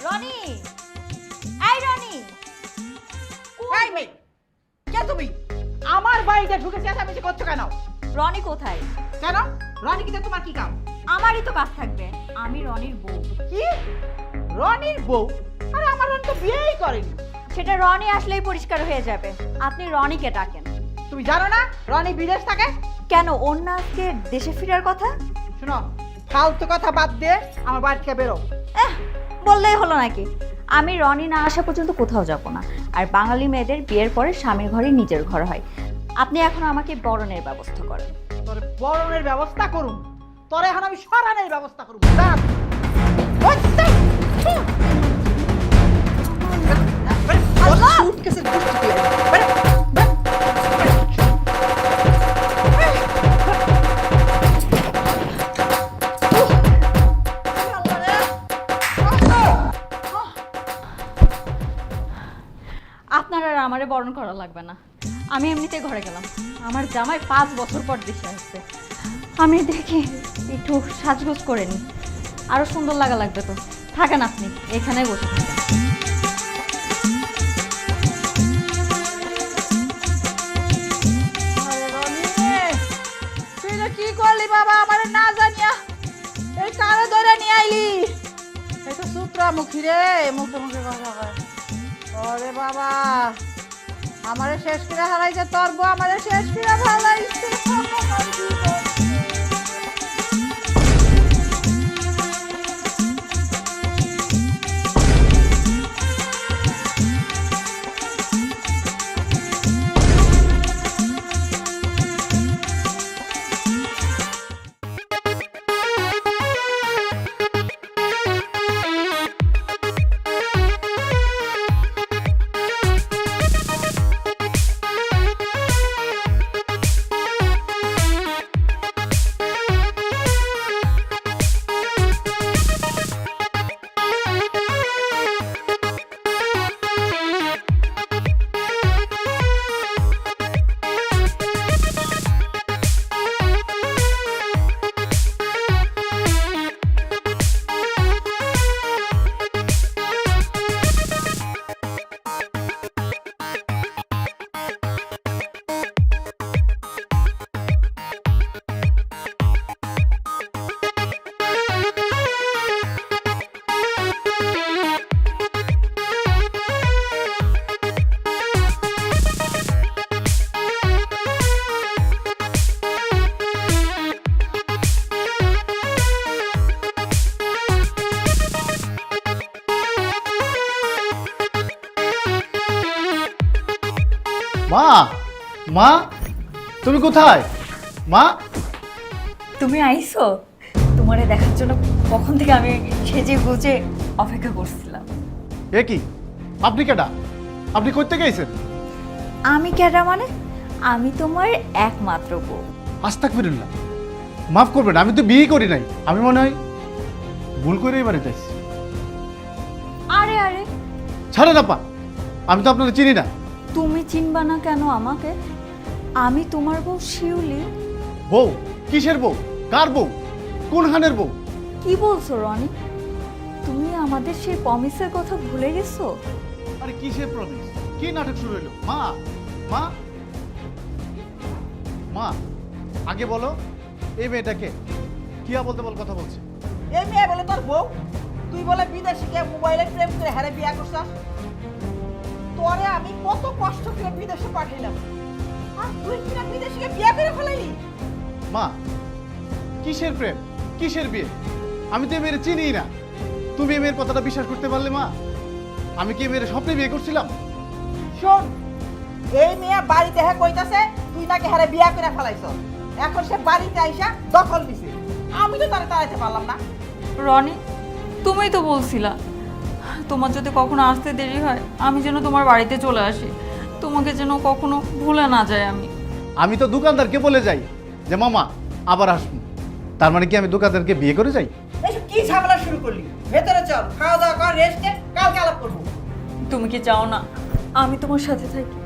রনি, এই রনি, এই মেয়ে, কে তুমি? আমার বাড়িতে ঢুকে চেঁচামেচি করছো কেন? রনি কোথায়? কেন? রনিকিতে তোমার কি কাম? আমারই তো কাজ থাকবে, আমি রনির বউ। কি? রনির বউ? আরে আমার রনি তো বিয়েই করেনি। সেটা রনি আসলেই পরিষ্কার হয়ে যাবে। আপনি রনিকে ডাকেন। তুমি জানো না রনি বিদেশ থাকে? কেন, ওর না আজকে দেশে ফেরার কথা? শোনো, ফালতু কথা বাদ দিয়ে আমার বাড়ি থেকে বেরো। বললেই হলো নাকি? আমি রনি না আসা পর্যন্ত কোথাও যাব না। আর বাঙালি মেয়েদের বিয়ের পরে স্বামীর ঘরে নিজের ঘর হয়। আপনি এখন আমাকে বরণের ব্যবস্থা করেন। তোর বরণের ব্যবস্থা করুন, তোর এখন আমি সরানোর ব্যবস্থা করব। আপনার আর আমারে বরণ করা লাগবে না, আমি এমনিতেই ঘরে গেলাম। আমার জামাই 5 বছর পর দেশে আসছে। আমি দেখি একটু সাজগোজ করে নিই, আরো সুন্দর লাগবে তো। থাকেন আপনি এখানেই বসে থাকেন। তুই না কি করলি বাবা আমার না জানিয়া? এই কারে ধরে নিয়ে আইলি? এই তো সূত্রা মুখী রে, মুখে মুখে কথা কয়। ওরে বাবা, আমারে শেষ করে হারাইছে তোর বউ, আমারে শেষ করে হারাইছে। মা, মা, তুমি কোথায়? মা, তুমি আইছো? তোমারে দেখার জন্য কখন থেকে আমি সেজে গুজে অপেক্ষা করছিলাম। এ কি? আপনি কেডা? আপনি কইতে গেছেন? আমি কেডা মানে? আমি তোমার একমাত্র বউ। আস্তাগফিরুল্লাহ, মাফ করবেন, আমি তো বিয়ে করি নাই। আমি মনে হয় ভুল করে এই বাড়িতে আসছি। আরে আরে, ছাড়েন আপা, আমি তো আপনাকে চিনি না। তুমি চিনবা না কেন আমাকে? আমি তোমার বউ শিউলি। বউ? কিসের বউ? কার বউ? কোন হানের বউ? কি বলছো রনি? তুমি আমাদের সেই প্রমিসের কথা ভুলে গেছো? আরে কিসের প্রমিস? কি নাটক শুরু হলো? মা, মা, মা, আগে বলো এই মেয়েটাকে কি বলতে বল কথা বলছে? এই মেয়ে বলে তোর বউ? তুই বলে বিদেশিকে মোবাইলে প্রেম করে হারে বিয়া করছাস? তোরে আমি কত কষ্ট করে বিদেশে পাঠাইলাম, আর তুই কিনা বিদেশিকে বিয়া করে ফেলাইলি? মা, কিসের প্রেম, কিসের বিয়ে? আমি তো এই মেয়ের চিনি না। তুমি এই মেয়ের কথাটা বিশ্বাস করতে পারলে মা? আমি কি এই মেয়ের স্বপ্নে বিয়ে করছিলাম? শোন, এই মেয়ে বাড়িতে হ্যাঁ কইতাছে তুই নাকি হারে বিয়া করে ফেলাইছ। এখন সে বাড়িতে আইসা দখল দিছে, আমি তো তারে তাড়াইতে পারলাম না। রনি, তুমিই তো বলছিলা তোমার যদি কখনো আসতে দেরি হয় আমি যেন তোমার বাড়িতে চলে আসি, তোমাকে যেন কখনো ভুলে না যায়। আমি তো দোকানদারকে বলে যাই যে মামা আবার আসবো। তার মানে কি আমি দোকানদারকে বিয়ে করে যাই? এসব কি ঝামেলা শুরু করলি? ভেতরে চল, খাওয়া দাওয়া কর, রেস্ট নে, কালকে আলাপ করবো। তুমি কি চাও না আমি তোমার সাথে থাকি?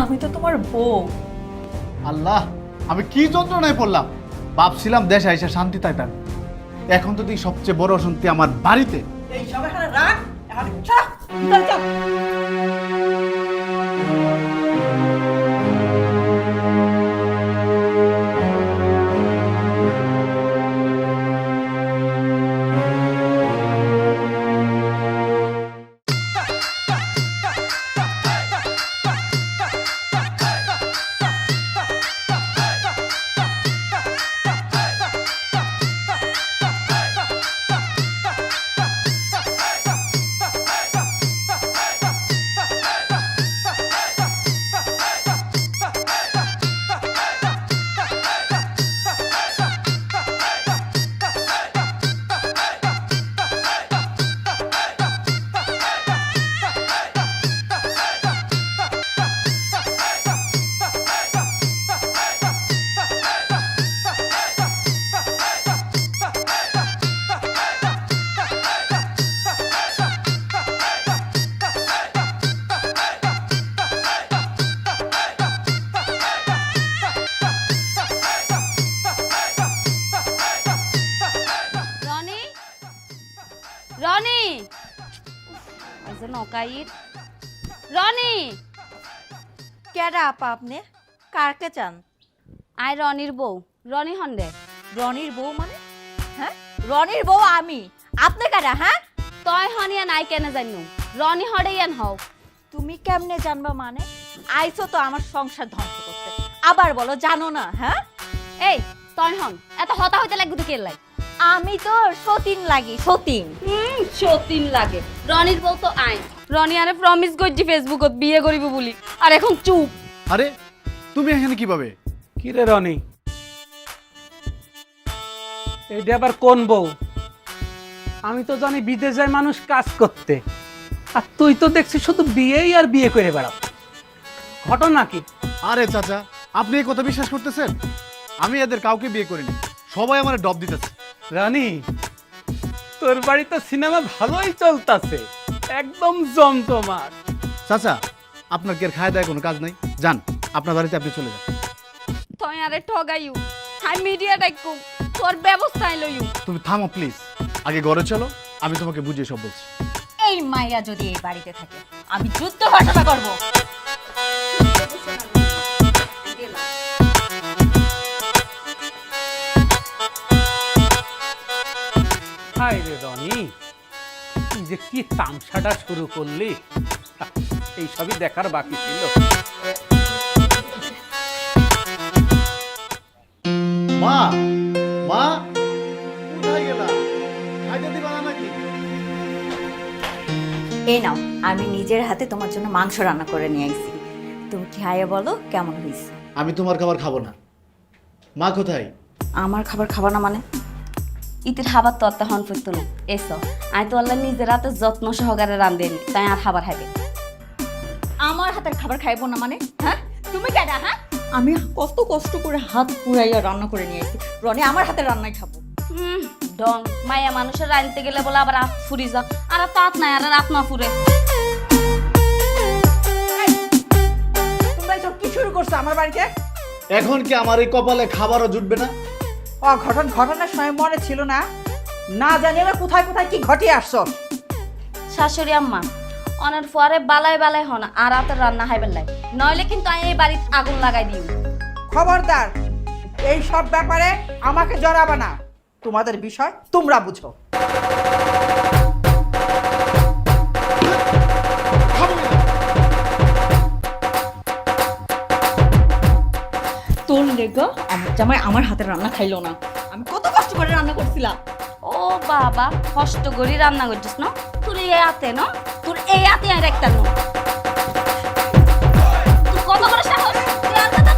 আমি তো তোমার বউ। আল্লাহ, আমি কি যন্ত্রণায় পড়লাম। ভাবছিলাম দেশে আইসা শান্তি তাইতাম, এখন তো তুই সবচেয়ে বড় অশান্তি আমার বাড়িতে। এই সব এখানে রাখ, এখন যে নকাইর রনি কেডা আপা আপনি কারকে চান? আই রনির বউ রনি হন্ডে রনির বউ মানে? হ্যাঁ, রনির বউ আমি। আপনি কেডা? হ্যাঁ, তয় হনিয়া নাই কেনে জানো রনি হডেয়ান হও। তুমি কেমনে জানবা মানে? আইছো তো আমার সংসার ধ্বংস করতে, আবার বলো জানো না? হ্যাঁ, এই তয় হন এত হতা হইতে লাগবে তো কে লাই? আমি তো সতীন লাগি, সতীন। সতীন লাগে। রনির বউ তো আই। রনি আরে প্রমিস করছি ফেসবুকত বিয়ে করিব বলি, আর এখন চুপ। আরে তুমি এখানে কিভাবে? কি রে রনি, এইটা আবার কোন বউ? আমি তো জানি বিদেশ যায় মানুষ কাজ করতে, আর তুই তো দেখছিস শুধু বিয়েই আর বিয়ে করে বেড়াও। ঘটনা কি? আরে চাচা, আপনি এই কথা বিশ্বাস করতেছেন? আমি এদের কাউকে বিয়ে করিনি, সবাই আমার ডব দিতেছে। রানী, তোর বাড়ি তো সিনেমা ভালোই চলতেছে, একদম জমজমাট। চাচা, আপনার কি আর খায় দায় কোনো কাজ নাই? যান, আপনার বাড়িতে আপনি চলে যান। তয় আরে ঠগাইউ, হাই মিডিয়া ডাইকু, তোর ব্যবস্থায় লইউ। তুমি থামো প্লিজ, আগে ঘরে চলো, আমি তোমাকে বুঝিয়ে সব বলছি। এই মাইয়া যদি এই বাড়িতে থাকে আমি যুদ্ধ ঘোষণা করব। হাই রে রনি, তুই যে কি তামসাটা শুরু করলি, এই সবই দেখার বাকি ছিল। মা, মা, কোথায় গেলা? খাইতে দিবা না নাকি? এই নাও, আমি নিজের হাতে তোমার জন্য মাংস রান্না করে নিয়ে আইছি। তুমি খাইয়ে বলো কেমন হয়েছে। আমি তোমার খাবার খাবো না। মা কোথায়? আমার খাবার খাবা না মানে? ইতির খাবার তো অত্তা হন ফুট তুলো এসো, আই তো আল্লাহ নিজের হাতে যত্ন সহকারে রান্ধেনি, তাই আর খাবার খাইবে। আমার হাতের খাবার খাইবো না মানে? হ্যাঁ, তুমি কেডা? হ্যাঁ, আমি কত কষ্ট করে হাত পুরাইয়া রান্না করে নিয়ে আইছি। রনি আমার হাতের রান্নাই খাবো। ডন মায়া মানুষের রাঁধতে গেলে বলে আবার হাত ফুরি যা, আর তাত নাই আর রাত না ফুরে। তোমরা এসব কি শুরু করছো আমার বাড়িতে? এখন কি আমার এই কপালে খাবারও জুটবে না? ঘটনার সময় মনে ছিল না? না জানি না কোথায় কোথায় কি ঘটিয়ে আসছো। শাশুড়ি আম্মা অনার পরে বালাই বালাই হন আর রাতের রান্না খাইবেন লাই, নইলে কিন্তু আমি এই বাড়িতে আগুন লাগাই দিই। খবরদার, এই সব ব্যাপারে আমাকে জড়াবা না। তোমাদের বিষয় তোমরা বুঝো। তোর লেগো আমার জামাই আমার হাতের রান্না খাইলো না। আমি কত কষ্ট করে রান্না করছিলাম। ও বাবা, কষ্ট করি রান্না করছিস না? তোর এই হাতে না, তোর এই হাতে আর একটা নো। তুই কত বড় সাহস? তুই আর কথা-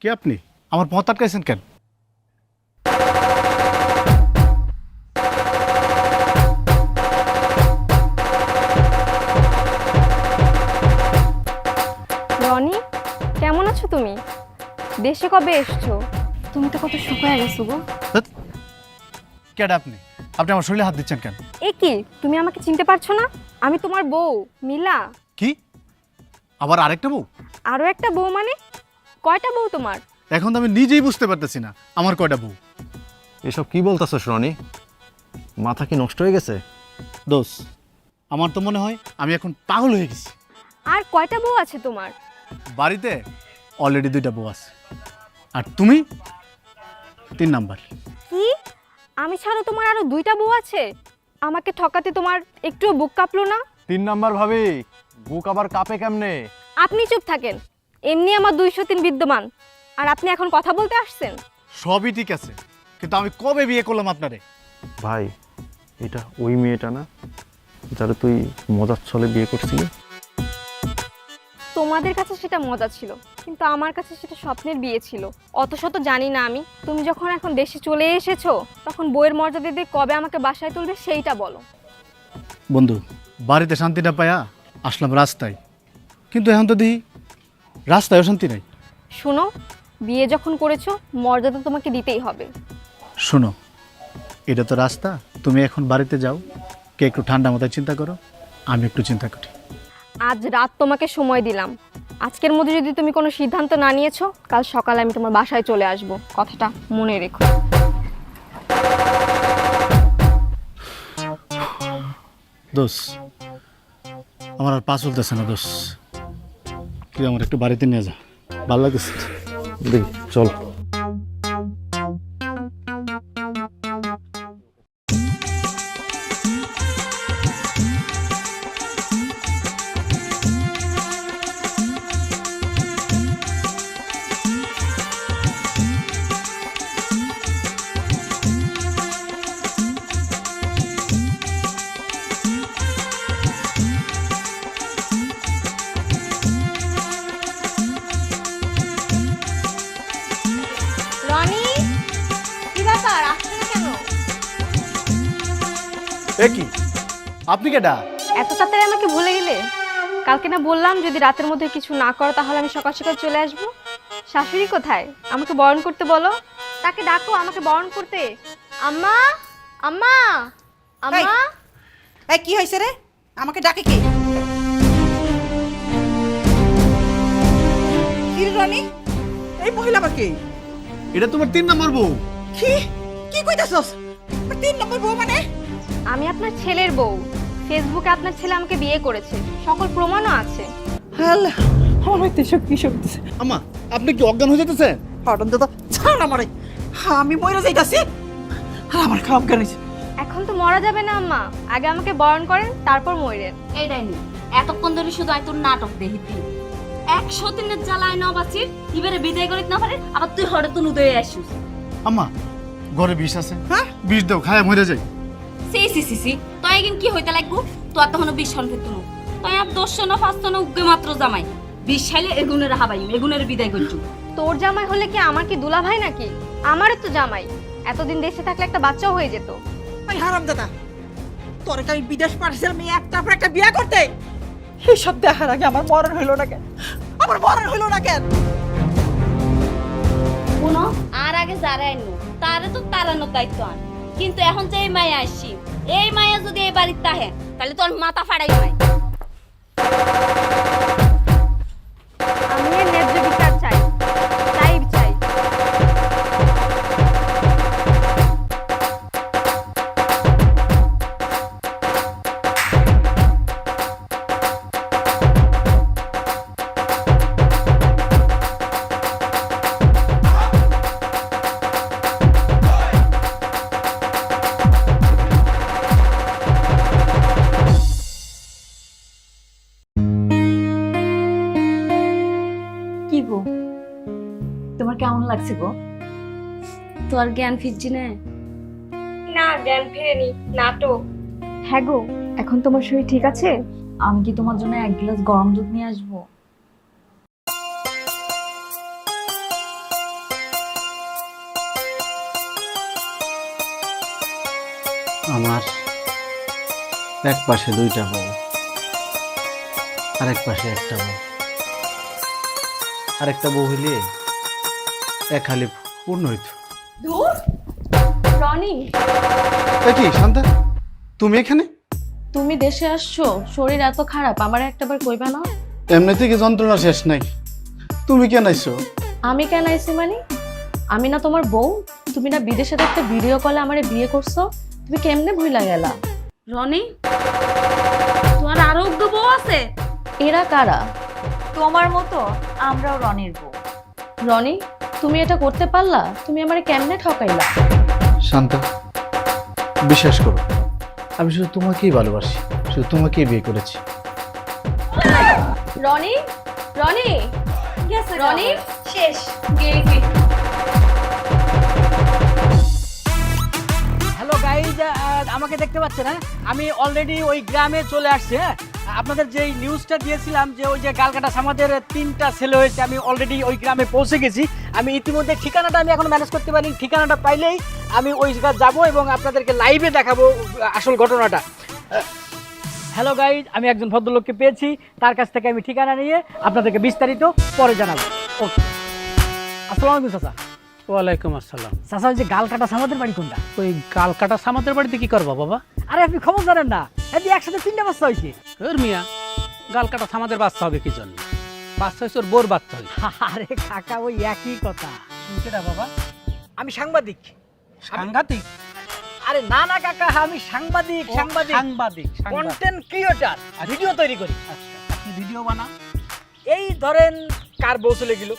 কে আপনি? আমার পথ আটকাইছেন কেন? রনি, কেমন আছো তুমি? দেশে কবে এসছো? তুমি তো কত শুকায় গেছো গো। ধ্যাৎ, কেডা আপনি? আপনি আমার শরীরে হাত দিচ্ছেন কেন? এ কি, তুমি আমাকে চিনতে পারছো না? আমি তোমার বউ মিলা। কি? আবার আরেকটা বউ? আরো একটা বউ মানে? কয়টা বউ তোমার? এখন তো আমি নিজেই বুঝতে পারতেছি না আমার কয়টা বউ। এসব কি বলতেছস রনি? মাথা কি নষ্ট হয়ে গেছে? দোষ, আমার তো মনে হয় আমি এখন পাগল হয়ে গেছি। আর কয়টা বউ আছে তোমার? বাড়িতে অলরেডি 2টা বউ আছে। আর তুমি 3 নাম্বার। কি আমি ছাড়া তোমার আরো 2টা বউ আছে? আমাকে ঠকাতে তোমার একটুও বুক কাঁপলো না? 3 নাম্বার ভাবি, বুক আবার কাপে কেমনে? আপনি চুপ থাকেন। এমনি আমার 203 বিদ্যমান, আর আপনি এখন কথা বলতে আসছেন? সবই ঠিক আছে, কিন্তু আমি কবে বিয়ে করলাম আপনারে? ভাই, এটা ওই মেয়েটা না যারা তুই মজার ছলে বিয়ে করছিলি? তোমাদের কাছে সেটা মজা ছিল, কিন্তু আমার কাছে সেটা স্বপ্নের বিয়ে ছিল। অত শত জানি না আমি। তুমি যখন এখন দেশে চলে এসেছো, তখন বইয়ের মর্যাদা দিয়ে কবে আমাকে বাসায় তুলবে সেইটা বলো। বন্ধু, বাড়িতে শান্তি না পায়া আসলাম রাস্তায়, কিন্তু এখন তো দিই রাস্তায়ও শান্তি নাই। শোনো, বিয়ে যখন করেছো মর্যাদা তোমাকে দিতেই হবে। শোনো, এটা তো রাস্তা, তুমি এখন বাড়িতে যাও, কে একটু ঠান্ডা মাথায় চিন্তা করো, আমি একটু চিন্তা করি। আজ রাত তোমাকে সময় দিলাম। আজকের মধ্যে যদি তুমি কোনো সিদ্ধান্ত না নিয়েছো, কাল সকালে আমি তোমার বাসায় চলে আসব। কথাটা মনে রেখো। দোষ, আমার আর পা চলতেছে না দোষ, তুই আমার একটু বাড়িতে নিয়ে যা, ভালো লাগতেছে। দেখি চল। রনি, কি ব্যাপার, আসছে না কেন? এ কি, আপনি কেডা? এত তাড়াতাড়ি আমাকে ভুলে গেলে? কালকে না বললাম যদি রাতের মধ্যে কিছু না করো তাহলে আমি সকাল সকাল চলে আসবো। শাশুড়ি কোথায়? আমাকে বরণ করতে বলো। তাকে ডাকো আমাকে বরণ করতে। আম্মা, আম্মা, আম্মা। এই কি হয়েছে রে? আমাকে ডাকে কি? কি রে রনি? এই মহিলা আবার কে? এটা তোমার 3 নাম্বার বউ। কি কি কইতাছস? 3 নম্বর বউ মানে? আমি আপনার ছেলের বউ। ফেসবুকে আপনার ছেলে আমাকে বিয়ে করেছে, সকল প্রমাণও আছে। আল্লাহ, আমার হইতে সব কি শুনতেছে? আমা, আপনি কি অজ্ঞান হয়ে যেতেছেন? হরন দাদা, ছাড় আমারে। আমি মইরা যাইতাছি, আর আমার খারাপ গানিছে। এখন তো মরা যাবে না আম্মা, আগে আমাকে বরণ করেন তারপর মরেন। এই ডাইনি, এতক্ষণ ধরে শুধু আই তোর নাটক দেখিতি। 100 দিনের জ্বালায় না বাঁচির, এবারে বিদায় করিত না পারে, আবার তুই হঠাৎ উদয়ে আসিস। আম্মা, ঘরে বিষ আছে, হ্যাঁ? বিষ দাও, খায় মরে যাই। সি তুই এখন কি হইতে লাগবো? তো আর তখন বিশ্বন ফেতুনো তুই আর 10 না 5 না উগ্গে মাত্র জামাই বিশ্বাইলে এগুনের হাবাই এগুনের বিদায় করছু। তোর জামাই হলে কি আমার কি দুলা ভাই নাকি? আমারও তো জামাই। এতদিন দেশে থাকলে একটা বাচ্চাও হয়ে যেত। ওই হারাম দাদা, তোরে আমি বিদেশ পাঠাইছিলাম আমি একটার পর একটা বিয়ে করতে। এই সব দেখার আগে আমার মরণ হইল না কেন? আমার মরণ হইল না কেন? শুনো, আর আগে যারা আইনু তারে তো তারানোর দায়িত্ব আন, কিন্তু এখন যে এই মায়া আসছি, এই মায়া যদি এই বাড়িতে আহে তাহলে তোর মাথা ফাড়াই নাই। আমি এর ন্যায্য বিচার চাই, তাই চাই। কি গো, তোমার কেমন লাগছে গো? তোর জ্ঞান ফিরছি না? না, জ্ঞান ফেরেনি, নাটক। হ্যাঁ গো, এখন তোমার শরীর ঠিক আছে? আমি কি তোমার জন্য 1 গ্লাস গরম দুধ নিয়ে আসবো? আমার এক পাশে 2টা বউ, আর এক পাশে একটা বউ। আর একটা বউ হইলে এক হালি পূর্ণ হইত। রনি, এ কি শান্তা, তুমি এখানে? তুমি দেশে আসছো, শরীর এত খারাপ, আমার একটাবার কইবা না? এমনি থেকে যন্ত্রণা শেষ নাই, তুমি কেন আইছো? আমি কেন আইছি মানে? আমি না তোমার বউ? তুমি না বিদেশে একটা ভিডিও কলে আমারে বিয়ে করছো? তুমি কেমনে ভুইলা গেলা? রনি, তোমার আরো উগ্র বউ আছে? এরা কারা? তোমার মতো আমরাও রনির বউ। রনি, তুমি এটা করতে পারলা? তুমি আমারে কেমনে ঠকাইলা? শান্তা, বিশ্বাস করো, আমি শুধু তোমাকেই ভালোবাসি, শুধু তোমাকেই বিয়ে করেছি। রনি, রনি, রনি, শেষ। হ্যালো গাইজ, আমাকে দেখতে পাচ্ছেন? হ্যাঁ, আমি অলরেডি ওই গ্রামে চলে আসছি। হ্যাঁ, আপনাদের যেই নিউজটা দিয়েছিলাম যে ওই যে গালকাটা আমাদের 3টা ছেলে হয়েছে, আমি অলরেডি ওই গ্রামে পৌঁছে গেছি। আমি ইতিমধ্যে ঠিকানাটা আমি এখন ম্যানেজ করতে পারি, ঠিকানাটা পাইলেই আমি ওই জায়গায় যাবো এবং আপনাদেরকে লাইভে দেখাবো আসল ঘটনাটা। হ্যালো গাইজ, আমি একজন ভদ্রলোককে পেয়েছি, তার কাছ থেকে আমি ঠিকানা নিয়ে আপনাদেরকে বিস্তারিত পরে জানাবো। ওকে, আসসালামু আলাইকুম চাচা। ওয়ালাইকুম আসসালাম। চাচা, ওই যে গালকাটা আমাদের বাড়ি কোনটা? ওই গালকাটা সামাদের বাড়িতে কি করবা বাবা? আরে আপনি খবর জানেন না, এদি একসাথে 3টা বাচ্চা হয়েছে। মিয়া, গালকাটা সামাদের বাচ্চা হবে কি জন্য? বাচ্চা হয়েছে ওর বোর বাচ্চা হয়েছে। আরে কাকা, ওই একই কথা। কেটা বাবা? আমি সাংবাদিক। সাংঘাতিক? আরে না না কাকা, আমি সাংবাদিক। সাংবাদিক সাংবাদিক, কন্টেন্ট ক্রিয়েটর, ভিডিও তৈরি করি। আচ্ছা, আপনি ভিডিও বানান? এই ধরেন, কার বউ চলে গেল,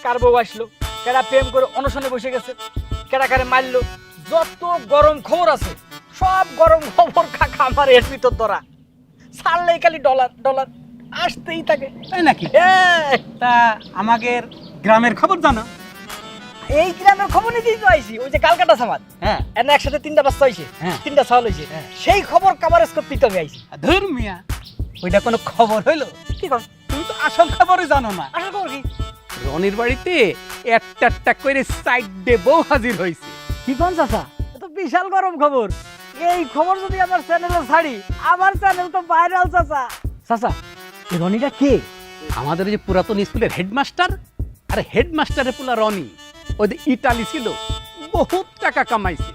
কার বউ আসলো, কেডা প্রেম করে অনশনে বসে গেছে, কেডা কারে মারলো, যত গরম খবর আছে সব গরম খবর কাকা আমার এর ভিতর ধরা। ছাড়লেই খালি ডলার ডলার আসতেই থাকে। তাই নাকি? হ্যাঁ, তা আমাদের গ্রামের খবর জানো? এই গ্রামের খবর নিতেই তো আইছি। ওই যে কালকাটা সামাদ, হ্যাঁ, এনে একসাথে 3টা বাচ্চা হয়েছে, হ্যাঁ। 3টা ছাল হয়েছে, হ্যাঁ। সেই খবর কভারেজ করতেই তো আমি আইছি। ধুর মিয়া, ওইটা কোনো খবর হইলো? কি কর? তুমি তো আসল খবরই জানো না। আসল খবর কি? রনির বাড়িতে একটা করে সাইড ডে বউ হাজির হয়েছে। কি কোন চাচা, এ তো বিশাল গরম খবর। এই খবর যদি আমার চ্যানেলে ছাড়ি, আমার চ্যানেল তো ভাইরাল। চাচা চাচা, এই রনিটা কে? আমাদের ওই যে পুরাতন স্কুলের হেডমাস্টার, আরে হেডমাস্টারের পোলা রনি, ওই যে ইটালি ছিল, বহুত টাকা কামাইছে।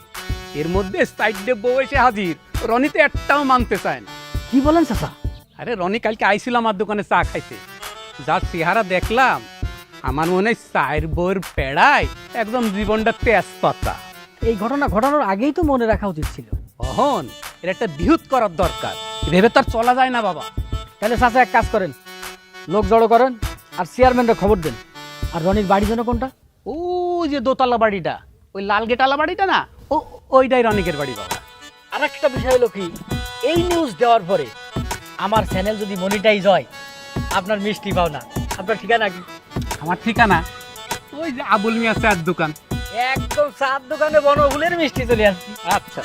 এর মধ্যে সাইড ডে বউ এসে হাজির, রনি তো একটাও মানতে চায় না। কি বলেন চাচা? আরে রনি কালকে আইছিল আমার দোকানে চা খাইতে, যার চেহারা দেখলাম আমার মনে হয় চায়ের বউয়ের পেড়ায় একদম জীবনটা তেজপাতা। এই ঘটনা ঘটানোর আগেই তো মনে রাখা উচিত ছিল। অহন এর একটা বিহুত করার দরকার, ভেবে তো আর চলা যায় না বাবা। তাহলে চাচা এক কাজ করেন, লোক জড়ো করেন আর চেয়ারম্যানরা খবর দেন। আর রনির বাড়ি যেন কোনটা? ও যে দোতলা বাড়িটা, ওই লাল গেটালা বাড়িটা না, ওইটাই রনিকের বাড়ি বাবা। আর একটা বিষয় হলো কি, এই নিউজ দেওয়ার পরে আমার চ্যানেল যদি মনিটাইজ হয়, আপনার মিষ্টি পাও না। আপনার ঠিকানা কি? আমার ঠিকানা ওই যে আবুল মিয়া চায়ের দোকান। একদম চার দোকানে বনফুলের মিষ্টি চলে আসছি। আচ্ছা,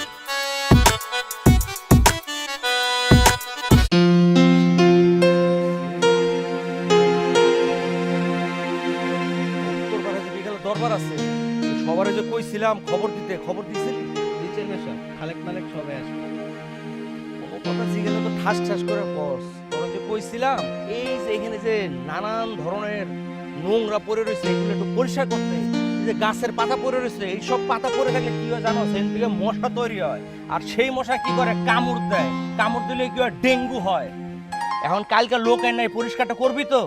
তোর বাড়িতে বিকালে দরবার আছে, সবারে যে কইছিলাম খবর দিতে, খবর দিছিলি? খালেক মালেক সবাই আসবে। ও কথা জিজ্ঞাসা তো ঠাস ঠাস করে বস। তোর যে কইছিলাম এই যে এখানে যে নানান ধরনের নোংরা পড়ে রয়েছে, এগুলো একটু পরিষ্কার করতে। এই যে গাছের পাতা পড়ে রয়েছে, এইসব পাতা পড়ে থাকলে কি হয় জানো? সেখান থেকে মশা তৈরি হয়, আর সেই মশা কি করে? কামড় দেয়। কামড় দিলে কি হয়? ডেঙ্গু হয়। এখন কালকে লোক নাই, পরিষ্কারটা করবি তো?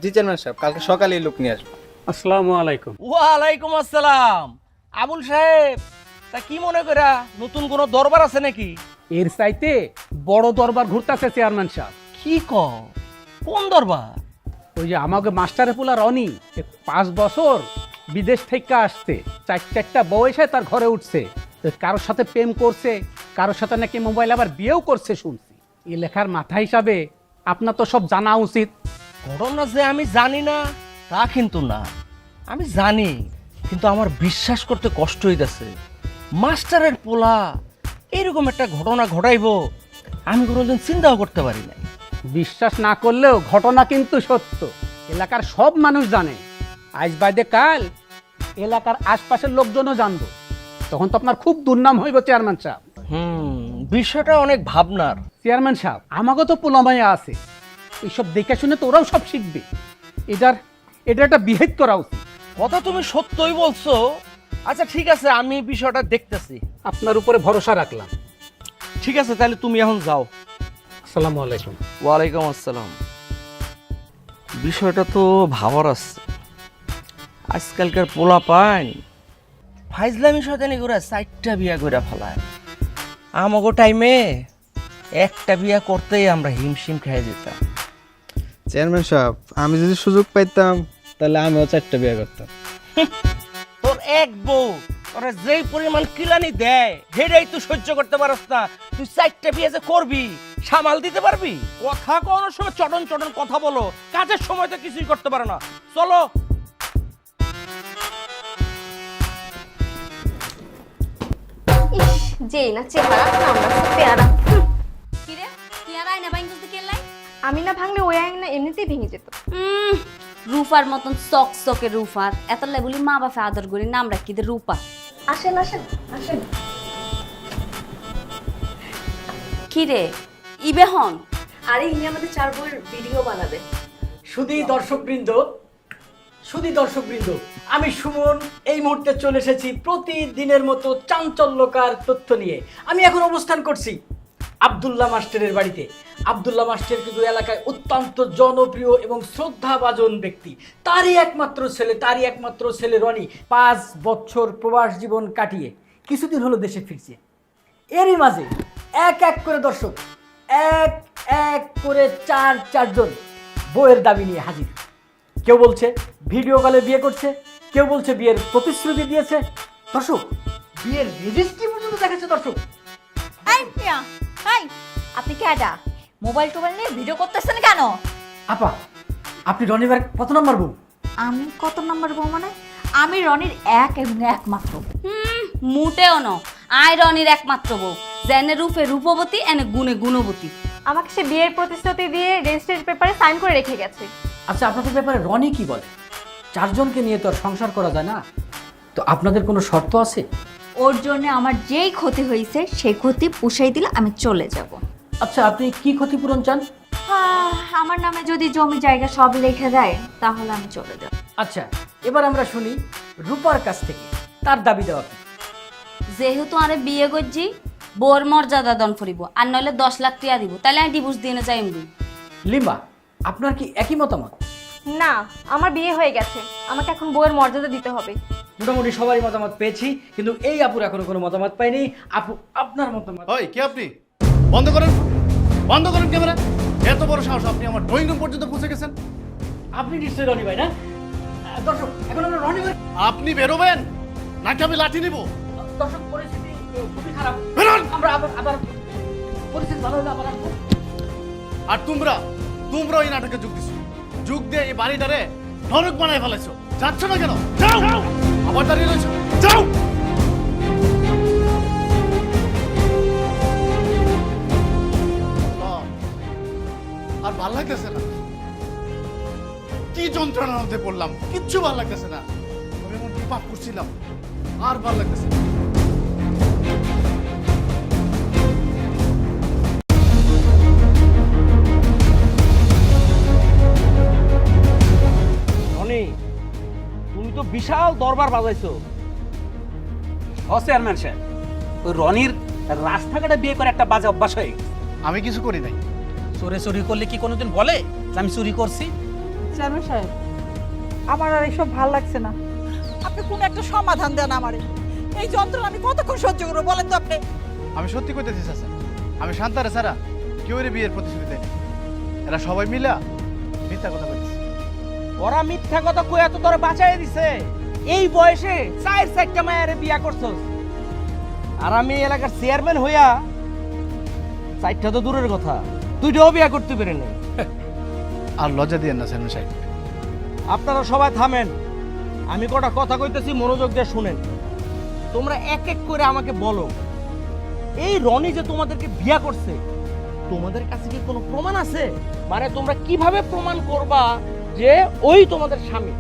জি চেয়ারম্যান সাহেব, কালকে সকালে লোক নিয়ে আসবো। আসসালামু আলাইকুম। ওয়ালাইকুম আসসালাম। আবুল সাহেব, তা কি মনে করা নতুন কোনো দরবার আছে নাকি? এর চাইতে বড় দরবার ঘুরতেছে চেয়ারম্যান সাহেব। কি কও? কোন দরবার? ওই যে আমাকে মাস্টারের পোলা রনি 5 বছর বিদেশ থেকে আসছে, 4টা বউ এসে তার ঘরে উঠছে, কারোর সাথে প্রেম করছে, কারোর সাথে নাকি মোবাইল আবার বিয়েও করছে শুনছি। এই লেখার মাথা হিসাবে আপনার তো সব জানা উচিত। ঘটনা যে আমি জানি না তা কিন্তু না, আমি জানি, কিন্তু আমার বিশ্বাস করতে কষ্ট হইতেছে। মাস্টারের পোলা এরকম একটা ঘটনা ঘটাইবো আমি কোনোদিন চিন্তাও করতে পারি না। বিশ্বাস না করলেও ঘটনা কিন্তু সত্য, এলাকার সব মানুষ জানে। আজ বাদে কাল এলাকার আশপাশের লোকজনও জানবো, তখন তো আপনার খুব দুর্নাম হইব চেয়ারম্যান সাহেব। বিষয়টা অনেক ভাবনার। চেয়ারম্যান সাহেব, আমাকে তো পোলামাইয়া আছে, এইসব দেখে শুনে তো ওরাও সব শিখবে। এটা একটা বিহেভ করা উচিত। কথা তুমি সত্যই বলছো। আচ্ছা ঠিক আছে, আমি বিষয়টা দেখতেছি। আপনার উপরে ভরসা রাখলাম। ঠিক আছে, তাহলে তুমি এখন যাও। আসসালামু আলাইকুম। ওয়ালাইকুম আসসালাম। বিষয়টা তো ভাবার আছে। আজকালকার পোলা পাই ফাইজলামি শয়তানি করে 4টা বিয়া করে ফেলায়। আমাগো টাইমে একটা বিয়া করতেই আমরা হিমশিম খেয়ে যেতাম। চেয়ারম্যান সাহেব, আমি যদি সুযোগ পাইতাম তাহলে আমিও 4টা বিয়ে করতাম। তোর এক বউ তোরা যেই পরিমাণ কিলানি দেয় হেডাই তুই সহ্য করতে পারস না, তুই 4টা বিয়ে যে করবি সামাল দিতে পারবি? কথা কোনো সময় চটন চটন কথা বলো, কাজের সময় তো কিছুই করতে পারো না। চলো। ইস, যেই না চেহারা আমরা তো পেয়ারা। কিরে কি আর আয়না বাইন করতে কেলাই? আমি না ভাঙলে ওই আয়না এমনিতেই ভেঙে যেত। রূপার মতন চকচকে রূপার এত লেবুলি মা বাপে আদর করি নাম রাখি দে রূপা। আসেন আসেন আসেন। কিরে ইবে হন? আরে ইনি আমাদের 4 বইয়ের ভিডিও বানাবে। শুধু দর্শকবৃন্দ, আমি সুমন এই মুহূর্তে চলে এসেছি প্রতিদিনের মতো চাঞ্চল্যকার তথ্য নিয়ে। আমি এখন অবস্থান করছি আব্দুল্লাহ মাস্টারের বাড়িতে। আব্দুল্লাহ মাস্টার কিন্তু এলাকায় অত্যন্ত জনপ্রিয় এবং শ্রদ্ধাভাজন ব্যক্তি। তারই একমাত্র ছেলে রনি 5 বছর প্রবাস জীবন কাটিয়ে কিছুদিন হলো দেশে ফিরছে। এরই মাঝে এক এক করে দর্শক এক করে চারজন বইয়ের দাবি নিয়ে হাজির। কেউ বলছে ভিডিও কলে বিয়ে করছে, কেউ বলছে বিয়ের প্রতিশ্রুতি দিয়েছে। দর্শক বিয়ের রেজিস্ট্রি পর্যন্ত দেখাচ্ছে। দর্শক এই মিয়া, এই আপনি কি এটা মোবাইল টোবাইল নিয়ে ভিডিও করতেছেন কেন? আপা, আপনি রনিবার কত নম্বর বউ? আমি কত নাম্বার বউ মানে? আমি রনির এক এবং একমাত্র বউ। মুটেও ন আয় রনির একমাত্র বউ, জেনে রূপে রূপবতী এনে গুণে গুণবতী। আমাকে সে বিয়ের প্রতিশ্রুতি দিয়ে রেজিস্ট্রি পেপারে সাইন করে রেখে গেছে। আচ্ছা, আপনাদের ব্যাপারে রনি কি বলে? 4 জনকে নিয়ে তো আর সংসার করা যায় না, তো আপনাদের কোনো শর্ত আছে? ওর জন্য আমার যেই ক্ষতি হয়েছে সেই ক্ষতি পুষাই দিলে আমি চলে যাব। আচ্ছা, আপনি কি ক্ষতিপূরণ চান? আমার নামে যদি জমি জায়গা সব লিখে দেয় তাহলে আমি চলে যাব। আচ্ছা, এবার আমরা শুনি রূপার কাছ থেকে তার দাবি দেওয়া কি। যেহেতু আরে বিয়ে করছি বউর মর্যাদা দন করিব, আর নইলে 10 লাখ টাকা দিব, তাহলে আমি ডিভোর্স দিয়ে যাই। লিমা, আপনার কি একই মতামত? না, আমার বিয়ে হয়ে গেছে, আমাকে এখন বউয়ের মর্যাদা দিতে হবে। মোটামুটি সবারই মতামত পেয়েছি, কিন্তু এই আপুর এখনো কোনো মতামত পাইনি। আপু, আপনার মতামত? ওই কে আপনি? বন্ধ করেন ক্যামেরা। এত বড় সাহস, আপনি আমার ড্রয়িং রুম পর্যন্ত পৌঁছে গেছেন। আপনি নিশ্চয়ই রনি ভাই না? দর্শক, এখন আমরা রনি ভাই। আপনি বেরোবেন নাকি আমি লাঠি নিব? দর্শক, পরিস্থিতি খুবই খারাপ। বেরোন! আমরা আবার পরিস্থিতি ভালো হলে আবার আসবো। আর তোমরা এই নাটকে যোগ দিয়ে এই বাড়িটারে নরক বানায় ফেলেছো। যাচ্ছ না কেন? যাও! আবার দাঁড়িয়ে রয়েছো, যাও! আর ভাল লাগতেছে না, কি যন্ত্রণার মধ্যে পড়লাম, কিচ্ছু ভাল লাগতেছে না। আমি এমন কি পাপ করছিলাম, আর ভাল লাগতেছে না। রনি, তুমি তো বিশাল দরবার বাজাইছো। চেয়ারম্যান সাহেব, ওই রনির রাস্তাঘাটে বিয়ে করে একটা বাজে অভ্যাস হয়ে গেছে। আমি কিছু করি নাই। চুরি করলে কি কোনোদিন বলে যে আমি চুরি করছি? চেয়ারম্যান সাহেব, আমার আর এইসব ভাল লাগছে না। আপনি কোন একটা সমাধান দেন আমারে। এই যন্ত্রণা আমি কতক্ষণ সহ্য করবো বলেন তো আপনি? আমি সত্যি কইতেছি চাচা, আমি শান্তারে ছাড়া কেউ এর বিয়ের প্রতিশ্রুতি দেয়নি। এরা সবাই মিলা মিথ্যা কথা বলতেছে। ওরা মিথ্যা কথা কইয়া তো তোরে বাঁচাই দিছে। এই বয়সে 4-4টা মায়ের বিয়া করছস, আর আমি এলাকার চেয়ারম্যান হইয়া 4টা তো দূরের কথা, 2টাও বিয়া করতে পারি না। আর লজ্জা দিয়েন না চেয়ারম্যান সাহেব। আপনারা সবাই থামেন, আমি কটা কথা কইতেছি, মনোযোগ দিয়ে শুনেন। তোমরা এক এক করে আমাকে বলো, এই রনি যে তোমাদেরকে বিয়া করছে, তোমাদের কাছে কি কোনো প্রমাণ আছে? মানে তোমরা কিভাবে প্রমাণ করবা যে ওই তোমাদের স্বামী?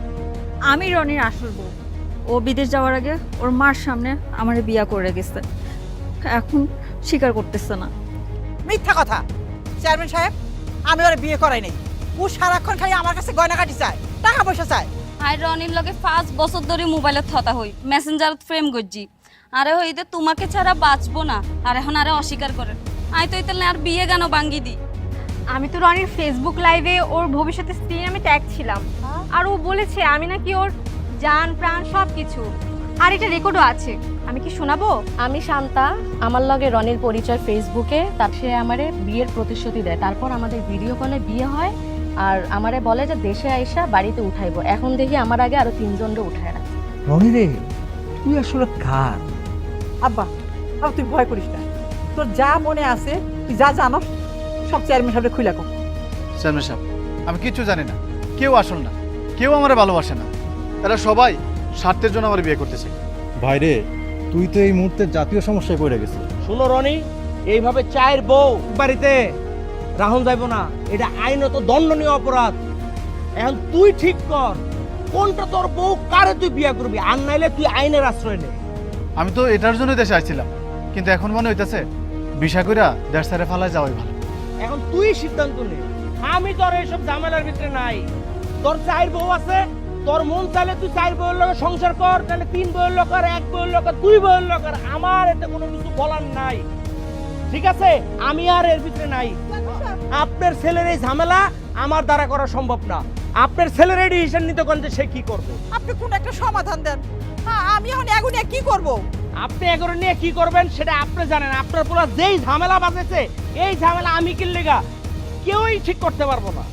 আমি রনির আসল বউ। ও বিদেশ যাওয়ার আগে ওর মার সামনে আমার বিয়া করে গেছে, এখন স্বীকার করতেছে না। মিথ্যা কথা। চেয়ারম্যান সাহেব, আমি ওরা বিয়ে করাই নাই। ও সারাক্ষণ খালি আমার কাছে গয়নাকাটি চায়, টাকা পয়সা চায়। আর রনির লগে 5 বছর ধরে মোবাইলে থতা হই, মেসেঞ্জারত ফ্রেম করছি। আরে হইতে তোমাকে ছাড়া বাঁচবো না, আর এখন আরে অস্বীকার করে। আই তো ইতালে আর বিয়ে গানো বাঙ্গি দি। আমি তো রনির ফেসবুক লাইভে ওর ভবিষ্যতের স্ত্রী আমি ট্যাগ ছিলাম, আর ও বলেছে আমি নাকি ওর জান প্রাণ সব কিছু, আর এটা রেকর্ডও আছে। আমি কি শোনাবো? আমি শান্তা, আমার লগে রনির পরিচয় ফেসবুকে, তার সে আমারে বিয়ের প্রতিশ্রুতি দেয়, তারপর আমাদের ভিডিও কলে বিয়ে হয়, আর আমারে বলে যে দেশে আইসা বাড়িতে উঠাইবো। এখন দেখি আমার আগে আরো 3 জনরে উঠায় রাখছে। রনি রে, তুই আসলে কার? আব্বা আব্বা তুই ভয় করিস না, তোর যা মনে আছে তুই যা জানো সব চেয়ারম্যান সাহেব খুলে কম। চেয়ারম্যান সাহেব, আমি কিচ্ছু জানি না, কেউ আসল না, কেউ আমার ভালোবাসে না, এরা সবাই স্বার্থের জন্য আমার বিয়ে করতেছে। ভাইরে, তুই তো এই মুহূর্তে জাতীয় সমস্যায় পড়ে গেছিস। শুনো রনি, এইভাবে চায়ের বউ বাড়িতে রাহুল যাইব না, এটা আইনত দণ্ডনীয় অপরাধ। এখন তুই ঠিক কর কোনটা তোর বউ, কারে তুই বিয়ে করবি, আর নাইলে তুই আইনের আশ্রয় নে। আমি তো এটার জন্য দেশে আসছিলাম, কিন্তু এখন মনে হইতেছে বিষা কইরা দেশ ছেড়ে ফালায় যাওয়াই ভালো। এখন তুই সিদ্ধান্ত নে, আমি তোর এইসব ঝামেলার ভিতরে নাই। তোর চার বউ আছে, তোর মন চাইলে তুই চার বউয়ের লোক সংসার কর, তাহলে 3 বউয়ের লোক আর 1 বউয়ের লোক আর 2 বউয়ের লোক আর, আমার এতে কোনো কিছু বলার নাই। ঠিক আছে, আমি আর এর ভিতরে নাই। আপনার ছেলের এই ঝামেলা আমার দ্বারা করা সম্ভব না। আপনার ছেলের এই ডিসিশন নিতে কোন যে সে কি করবে। আপনি কোন একটা সমাধান দেন, আমি এখন এগুলো নিয়ে কি করব? আপনি এগুলো নিয়ে কি করবেন সেটা আপনি জানেন। আপনার পুরো যেই ঝামেলা বাজেছে, এই ঝামেলা আমি কিনলেগা কেউই ঠিক করতে পারবো না।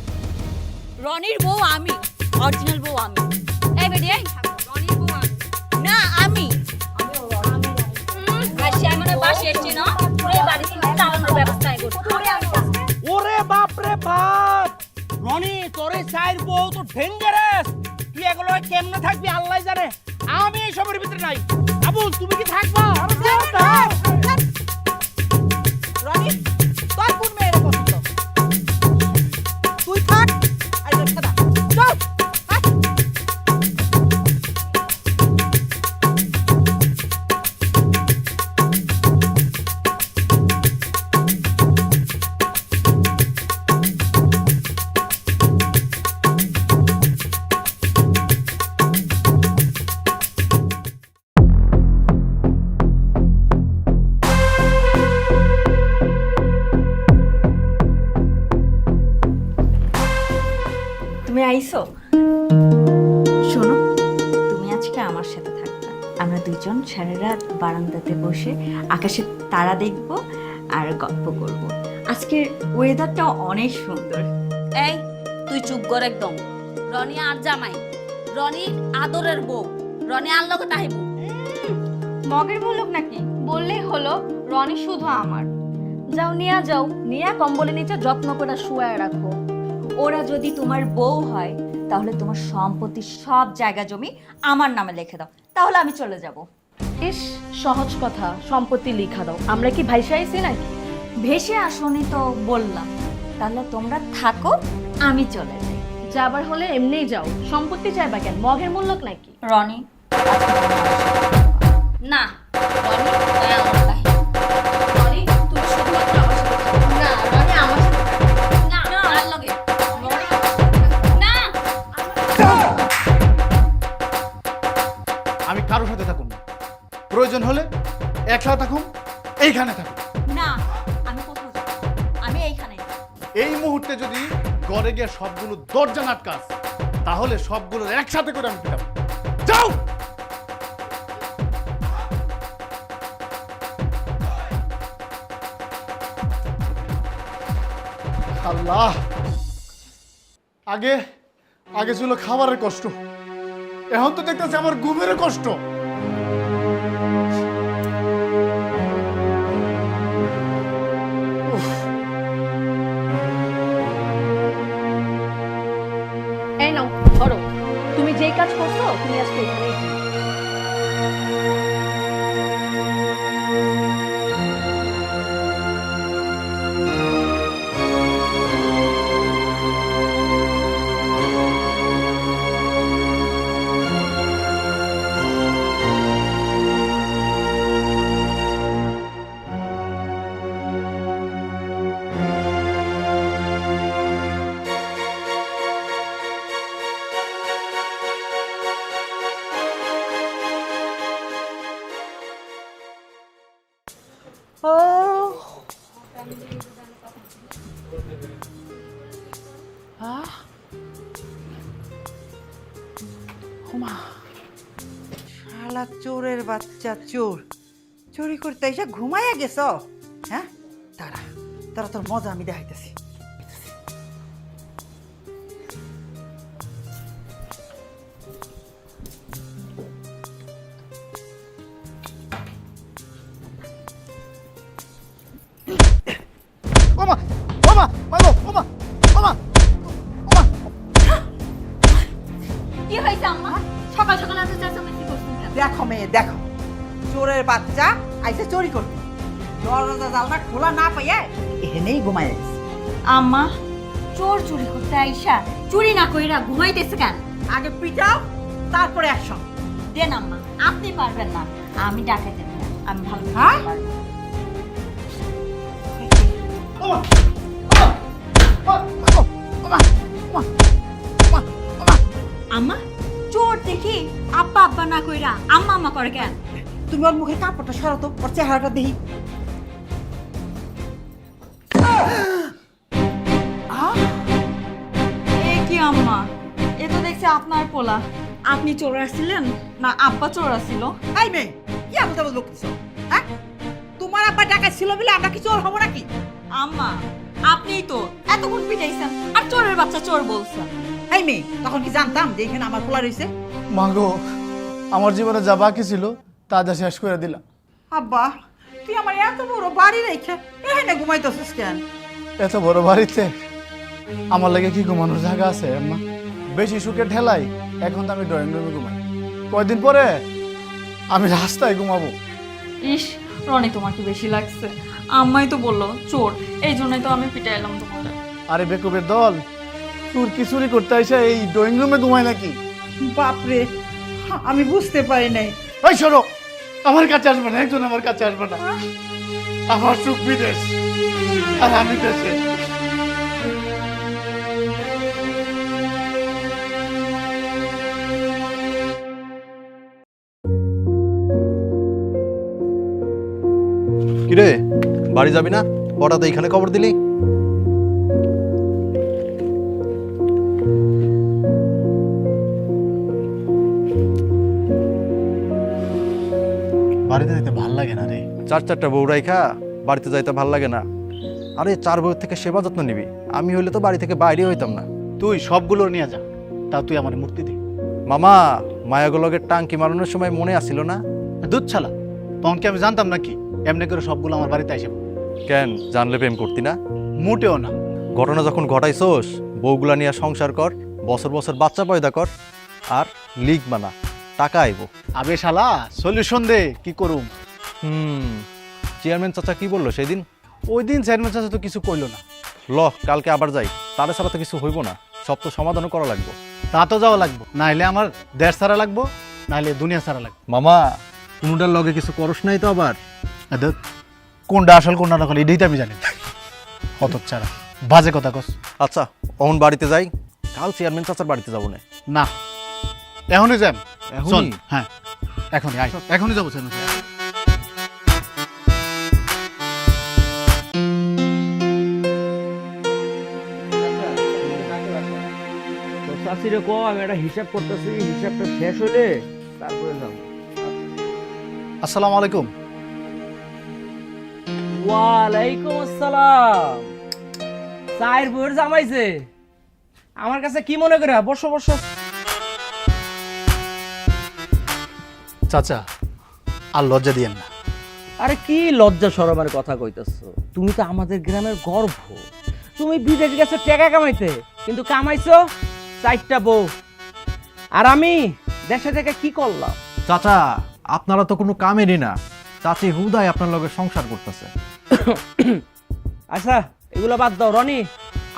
রনির বউ আমি, অরিজিনাল বউ আমি। এই বেডি এই রনির বউ আমি না, আমি আসি মানে বাসে এসছি না, এই বাড়ি থেকে চালানোর ব্যবস্থা করছি। ওরে বাপ রে বাপ, রনি তোর এই চার বউ তো ডেঞ্জারাস। তুই এগুলো কেমনে থাকবি আল্লাহ জানে, আমি এই সবের ভিতরে নাই। আবুল তুমি কি থাকবা? রনি তোর কোন মেয়ের পছন্দ? তুই থাক আর দেখছ না, চল হাট। তুমি আইছো? শোনো, তুমি আজকে আমার সাথে থাকবে। আমরা দুজন সারা রাত বারান্দাতে বসে আকাশের তারা দেখব আর গল্প করব। আজকের ওয়েদারটা অনেক সুন্দর। এই তুই চুপ কর একদম। রনি আর জামাই, রনি আদরের বউ, রনি আর লোক তাহিব। মগের বলুক নাকি, বললেই হলো রনি শুধু আমার। যাও নিয়া যাও, নিয়া কম্বলের নিচে যত্ন করে শুয়ায় রাখো। ওরা যদি তোমার বউ হয় তাহলে তোমার সম্পত্তি সব জায়গা জমি আমার নামে লিখে দাও, তাহলে আমি চলে যাব। ইস, সহজ কথা, সম্পত্তি লিখা দাও। আমরা কি ভাইসা আইছি নাকি? ভেসে আসনি তো বললাম, তাহলে তোমরা থাকো, আমি চলে যাই। যাবার হলে এমনিই যাও, সম্পত্তি চাইবা কেন? মগের মূল্যক নাকি? রনি না রনি তুই আমার তাহিব। রনি তুমি শুধুমাত্র আমার সাথে থাকো। না, রনি আমার সাথে না আর লগে না। আমি কারোর সাথে থাকুন না, প্রয়োজন হলে একলা থাকুন, এইখানে থাকুন। না, আমি কোথাও যাব না, আমি এইখানে। এই মুহূর্তে যদি ঘরে গিয়ে সবগুলো দরজা নাটকাস, তাহলে সবগুলো একসাথে করে আমি পিটাবো। যাও। আল্লাহ, আগে আগে ছিল খাবারের কষ্ট, এখন তো দেখতেছি আমার ঘুমের কষ্ট। এই নাও ধরো, তুমি যেই কাজ করছো তুমি আজকে এখানেই থাকো। ও শালা চোরের বাচ্চা চোর, চুরি করতে এসে ঘুমাইয়া গেছ? হ্যাঁ, তারা তারা তোর মজা আমি দেখাইতেছি। দেখো চোরের বাচ্চা আইসে চুরি করতে, দরজা জানলা খোলা না পাইয়া এখানেই ঘুমাই আছে। আম্মা, চোর চুরি করতে আইসা চুরি না কইরা ঘুমাইতেছে কেন? আগে পিটাও, তারপরে অ্যাকশন। দেন আম্মা, আপনি পারবেন না, আমি ডাকাইতে না, আমি ভালো হ্যাঁ? আম্মা, চোর দেখি আব্বা আব্বা না কইরা আম্মা আম্মা করে কেন? তুমি ওর মুখের কাপড়টা সরাতো, ওর চেহারাটা দেখি। এ কি আম্মা, এ তো দেখছি আপনার পোলা। আপনি চোর আসছিলেন না আব্বা চোর আসছিল? এই মেয়ে, কি আবল বকতেছ? হ্যাঁ, তোমার আব্বা টাকা ছিল বলে আমরা কি চোর হবো নাকি? আম্মা, আপনিই তো এতক্ষণ পিটাইছেন আর চোরের বাচ্চা চোর বলছেন। এই মেয়ে, তখন কি জানতাম যে এখানে আমার খোলা রয়েছে? মাগো, আমার জীবনে যা বাকি ছিল তা যা শেষ করে দিলাম। আব্বা, তুই আমার এত বড় বাড়ি রেখে এখানে ঘুমাইতেছিস কেন? এত বড় বাড়িতে আমার লাগে কি ঘুমানোর জায়গা আছে আম্মা? বেশি সুখে ঠেলাই এখন তো আমি ড্রয়িং রুমে ঘুমাই, কয়দিন পরে আমি রাস্তায় ঘুমাবো। ইস, রনি তোমার কি বেশি লাগছে? আম্মাই তো বললো চোর, এই জন্যই তো আমি পিটাইলাম তোমার। আরে বেকুবের দল, চুর কি চুরি করতে আইসা এই ড্রয়িং রুমে ঘুমায় নাকি? বাপরে, আমি বুঝতে পারি নাই। এই সরো, আমার কাছে আসবে না, একজন আমার কাছে আসবে না। আমার সুখ বিদেশ আর আমি দেশে। কিরে, বাড়ি যাবি না? হঠাৎ এইখানে খবর দিলি? বাড়িতে যেতে ভাল লাগে না রে। চারটা বউ রাইখা বাড়িতে যাইতে ভাল লাগে না? আরে 4 বউয়ের থেকে সেবা যত্ন নিবি। আমি হইলে তো বাড়ি থেকে বাইরে হইতাম না। তুই সবগুলো নিয়ে যা, তা তুই আমার মূর্তি দে। মামা, মায়াগোলগের টাঙ্কি মারানোর সময় মনে আসিল না? দুধ ছালা, তখন কি আমি জানতাম নাকি এমনি করে সবগুলো আমার বাড়িতে আসবে? কেন, জানলে প্রেম করতি না? মোটেও না। ঘটনা যখন ঘটাইছোস, বউগুলা নিয়ে সংসার কর, বছর বছর বাচ্চা পয়দা কর, আর লিগ বানা, টাকা আইব। আবে শালা, সলিউশন দে, কি করুম? চেয়ারম্যান চাচা কি বললো সেদিন? ওই দিন চেয়ারম্যান চাচা তো কিছু কইলো না। ল, কালকে আবার যাই, তারে ছাড়া তো কিছু হইব না, সব তো সমাধানও করা লাগবে। তা তো যাওয়া লাগবো, নাইলে আমার দেশ ছাড়া লাগবো, নাইলে দুনিয়া ছাড়া লাগবে। মামা, কোনটার লগে কিছু করস নাই তো আবার? দেখ, কোনটা আসল কোনটা নকল এটাই তো আমি জানি না। হতর ছাড়া বাজে কথা কস। আচ্ছা, অহন বাড়িতে যাই, কাল চেয়ারম্যান চাচার বাড়িতে যাবো না। না, এখনই যাম। এখনই? চল, হ্যাঁ এখনই আয়, এখনই যাবো চেয়ারম্যান চাচা। চাষিরে কো, আমি একটা হিসাব করতেছি, হিসাবটা শেষ হইলে তারপরে যাবো। আসসালামু আলাইকুম। ওয়ালাইকুম আসসালাম। চায়ের বইয়ের জামাইছে আমার কাছে, কি মনে করে? বসো বসো। চাচা, আর লজ্জা দিয়েন না। আরে কি লজ্জা শরমের কথা কইতেছো? তুমি তো আমাদের গ্রামের গর্ব। তুমি বিদেশ গেছো টাকা কামাইতে, কিন্তু কামাইছো 4টা বউ। আর আমি দেশে থেকে কি করলাম? চাচা, আপনারা তো কোনো কামেরই না, চাচি হুদায় আপনার লগে সংসার করতেছে। আচ্ছা, এগুলো বাদ দাও। রনি,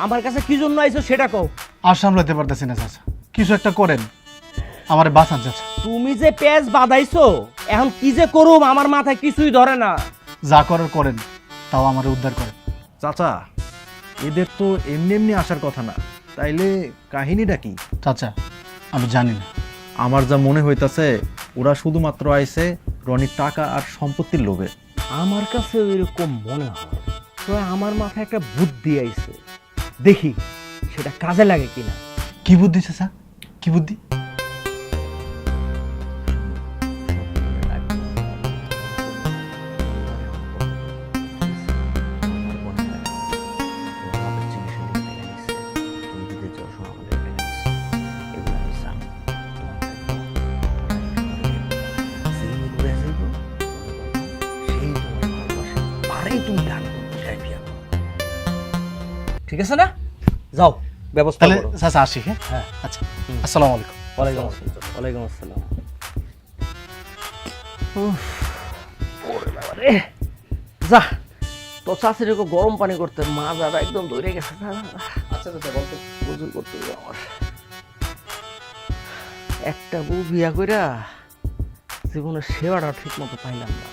আমার কাছে কি জন্য আইছো সেটা কও। আর সামলাতে পারতেছি না চাচা, কিছু একটা করেন, আমার বাঁচান চাচা। তুমি যে পেজ বাঁধাইছো, এখন কি যে করুম আমার মাথায় কিছুই ধরে না। যা করার করেন, তাও আমার উদ্ধার করেন। চাচা, এদের তো এমনি এমনি আসার কথা না, তাইলে কাহিনীটা কি? চাচা, আমি জানি না। আমার যা মনে হইতাছে, ওরা শুধুমাত্র আইছে রনির টাকা আর সম্পত্তির লোভে। আমার কাছে এরকম মনে হয়, তো আমার মাথায় একটা বুদ্ধি আইছে, দেখি সেটা কাজে লাগে কিনা। কি বুদ্ধি চাচা, কি বুদ্ধি? ঠিক আছে না? যাও, ব্যবস্থা তাহলে করো। চাচা আসি। হ্যাঁ, হ্যাঁ। আচ্ছা, আসসালামু আলাইকুম। ওয়ালাইকুম আসসালাম। ওয়ালাইকুম আসসালাম। ওরে বাবা রে, যা তো চাষির গরম পানি করতে মাজাটা একদম ধরে গেছে। আচ্ছা চাচা বলতো। গোসল করতে হবে আমার। একটা বউ বিয়া কইরা জীবনের সেবাটা ঠিক মতো পাইলাম না।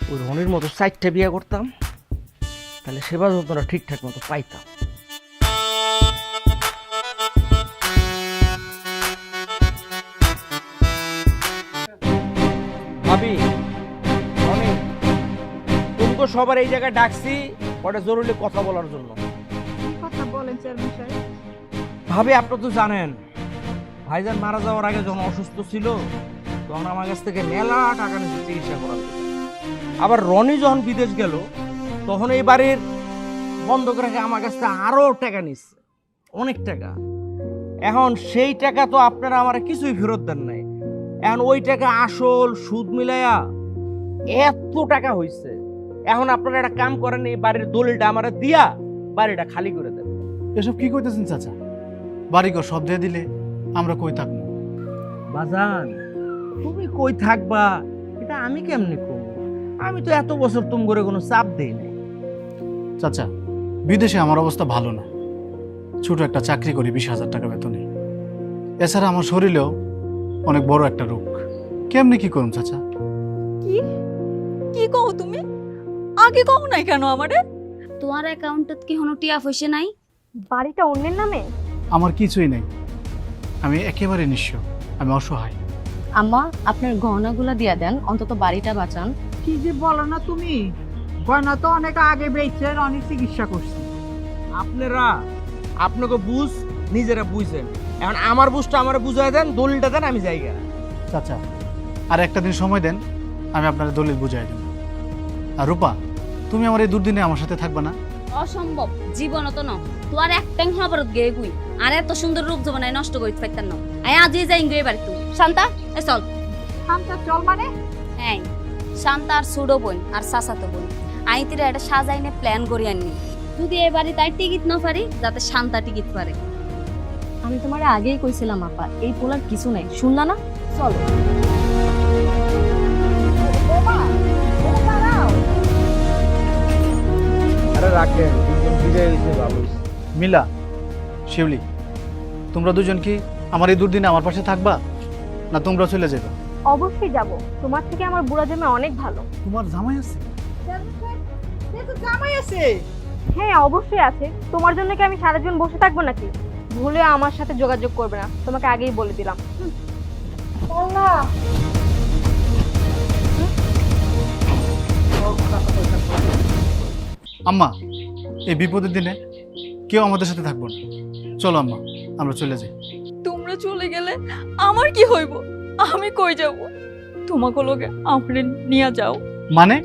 ওই রনির মতো 4টা বিয়া করতাম, তাহলে সেবা যত্নটা ঠিকঠাক মতো পাইতাম। ভাবি, রনি, তুমি তো সবার এই জায়গায় ডাকছি ওটা জরুরি কথা বলার জন্য। কথা বলেন চেয়ারম্যান সাহেব। ভাবি, আপনি তো জানেন ভাইজান মারা যাওয়ার আগে যখন অসুস্থ ছিল তখন আমার কাছ থেকে মেলা টাকা নিয়ে চিকিৎসা করার জন্য। আবার রনি যখন বিদেশ গেল তখন এই বাড়ির বন্ধক রেখে আমার কাছ থেকে আরো টাকা নিচ্ছে, অনেক টাকা। এখন সেই টাকা তো আপনারা আমার কিছুই ফেরত দেন নাই। এখন ওই টাকা আসল সুদ মিলাইয়া এত টাকা হইছে। এখন আপনারা একটা কাম করেন, এই বাড়ির দলিলটা আমার দিয়া বাড়িটা খালি করে দেন। এসব কি কইতেছেন চাচা? বাড়িঘর সব দিয়ে দিলে আমরা কই থাকবো? বাজান, তুমি কই থাকবা এটা আমি কেমনে কম? আমি তো এত বছর তুম করে কোনো চাপ দেই নাই। চাচা, বিদেশে আমার অবস্থা ভালো না। ছোট একটা চাকরি করি 20,000 টাকা বেতনে। এছাড়া আমার শরীরেও অনেক বড় একটা রোগ। কেমনি কি করুন চাচা? কি কি কও তুমি? আগে কও নাই কেন আমারে? তোমার অ্যাকাউন্টত কি হনো টিয়া পয়সা নাই? বাড়িটা অন্যের নামে? আমার কিছুই নেই, আমি একেবারে নিঃস্ব, আমি অসহায়। আম্মা, আপনার গহনাগুলা দিয়া দেন, অন্তত বাড়িটা বাঁচান। কি যে বলো না তুমি, গয়না তো অনেক আগে বেঁচে অনেক চিকিৎসা করছি। আপনারা আপনাকে বুঝ নিজেরা বুঝেন। এখন আমার বুঝটা আমার বুঝাই দেন, দলিলটা দেন, আমি যাই গা। চাচা, আর একটা দিন সময় দেন, আমি আপনার দলিল বুঝাই দেব। আর রূপা, তুমি আমার এই দুর্দিনে আমার সাথে থাকবে না? অসম্ভব, জীবনত ন। তোর একটাং খবরত গে গুই আর এত সুন্দর রূপ জমানায় নষ্ট করিতে পারতাম না। আয় আজই যাই গে বাড়ি তুই। শান্তা, এ চল। শান্তা চল মানে? হ্যাঁ, শান্তা আর সুডো বোন আর চাচাতো বোন আইতিরা এটা সাজাইনে প্ল্যান করি আনি। যদি এ বাড়ি তাই টিকিট না পারি, যাতে শান্তা টিকিট পারে। আমি তোমার আগেই কইছিলাম আপা, এই পোলার কিছু নাই, শুনলা না? চলো। আরে রাখেন, বিদায় হইছে বাবু। মিলা, শিউলি, তোমরা দুজন কি আমার এই দুর্দিনে আমার পাশে থাকবা, না তোমরা চলে যাবে? অবশ্যই যাব, তোমার থেকে আমার বুড়া জামাই অনেক ভালো। তোমার জামাই আছে? জামাই আছে? হ্যাঁ অবশ্যই আছে। তোমার জন্য কি আমি সারা জীবন বসে থাকবো নাকি? ভুলে আমার সাথে যোগাযোগ করবে না, তোমাকে আগেই বলে দিলাম। আম্মা, এই বিপদের দিনে কেউ আমাদের সাথে থাকবো না। চলো আম্মা, আমরা চলে যাই। তোমরা চলে গেলে আমার কি হইব? আমি কই যাব? তোমাকে লোকে আপনি নিয়ে যাও। মানে?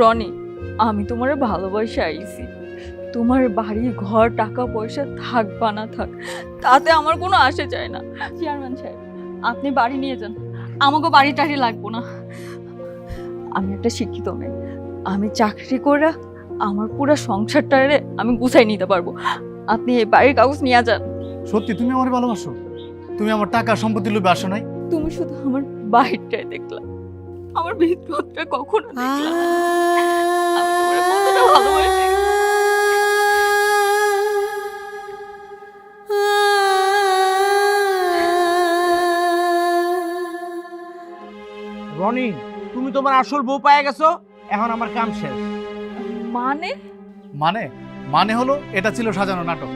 রনি, আমি তোমারে ভালোবাসা আইছি। তোমার বাড়ি ঘর টাকা পয়সা থাক বা না থাক, তাতে আমার কোনো আসে যায় না। চেয়ারম্যান সাহেব, আপনি বাড়ি নিয়ে যান, আমাকে বাড়ি টাড়ি লাগবো না। আমি একটা শিক্ষিত মেয়ে, আমি চাকরি করে আমার পুরো সংসারটারে আমি গুছাই নিতে পারবো। আপনি এই বাড়ির কাগজ নিয়ে যান। সত্যি তুমি আমার ভালোবাসো? তুমি আমার টাকা সম্পত্তি লোভে আসো নাই? তুমি শুধু আমার বাহিরটাই দেখলা, আমার ভিতরটা কখনো দেখলা না। আমি তোমারে কতটা ভালোবাসি। রনি, তুমি তোমার আসল বউ পায়ে গেছো, এখন আমার কাম শেষ। মানে? মানে মানে হলো এটা ছিল সাজানো নাটক।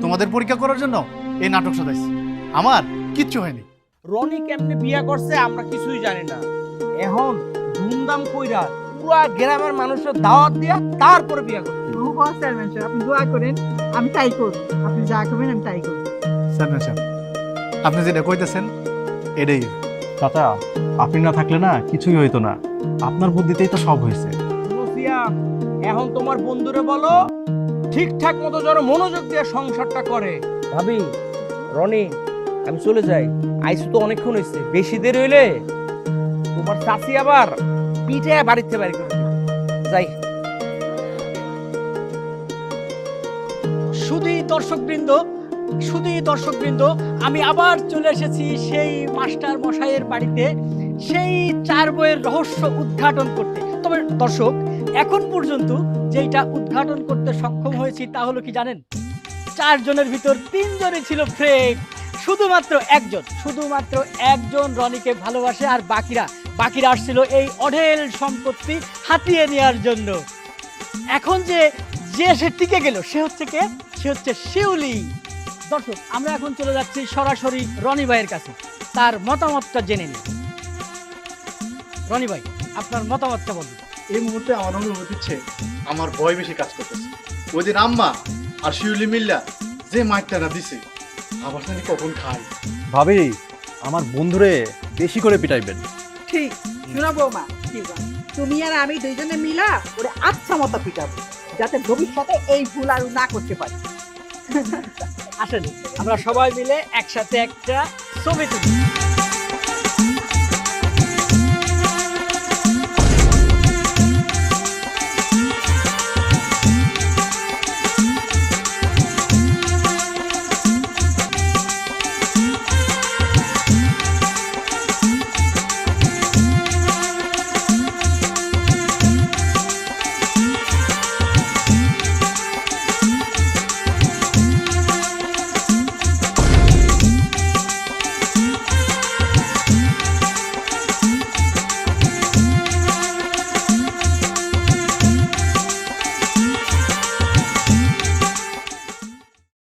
তোমাদের পরীক্ষা করার জন্য এই নাটক সাজাইছি। আমার কিচ্ছু হয়নি। রনি কেমনে বিয়া করছে আমরা কিছুই জানি না। এখন ধুমধাম কইরা পুরা গ্রামের মানুষের দাওয়াত দিয়া তারপরে বিয়া করছে। চেয়ারম্যান সাহেব, আপনি দোয়া করেন, আমি তাই করব। আপনি যা করবেন আমি তাই করব। চেয়ারম্যান সাহেব, আপনি যেটা কইতেছেন এটাই। চাচা, আপনি না থাকলে না কিছুই হইতো না। আপনার বুদ্ধিতেই তো সব হয়েছে। এখন তোমার বন্ধুরে বলো ঠিকঠাক মতো যেন মনোযোগ দিয়ে সংসারটা করে। ভাবি, রনি, আমি চলে যাই। আইসু তো অনেকক্ষণ হয়েছে, বেশি দেরি হইলে তোমার চাচি আবার পিঠে বাড়িতে বাড়ি করে দিবে। যাই। শুধুই দর্শকবৃন্দ, আমি আবার চলে এসেছি সেই মাস্টার মশাইয়ের বাড়িতে। সেই 4 বইয়ের রহস্য উদ্ঘাটন করতে। তবে দর্শক, এখন পর্যন্ত যেটা উদ্ঘাটন করতে সক্ষম হয়েছি তা হলো কি জানেন? 4 জনের ভিতর 3 জনই ছিল ফেক। শুধুমাত্র একজন রনিকে ভালোবাসে, আর বাকিরা আসছিল এই অঢেল সম্পত্তি হাতিয়ে নেওয়ার জন্য। এখন যে সে টিকে গেল সে হচ্ছে কে? সে হচ্ছে শিউলি। দর্শক, আমরা এখন চলে যাচ্ছি সরাসরি রনি ভাইয়ের কাছে, তার মতামতটা জেনে নিই। রনি ভাই, আপনার মতামতটা বলুন। এই মুহূর্তে আমার অনুভূতি হচ্ছে আমার ভয় বেশি কাজ করতেছে। ওই দিন আম্মা আর শিউলি মিল্লা যে মাইকটা দিছে, আবার জানি কখন খাই। ভাবি, আমার বন্ধুরে বেশি করে পিটাইবেন। ঠিক শোনা বৌমা, তুমি আর আমি দুইজনে মিলা ওরে আচ্ছা মতো পিটাবো, যাতে ভবিষ্যতে এই ভুল আর না করতে পারি। আসেন আমরা সবাই মিলে একসাথে একটা ছবি তুলি।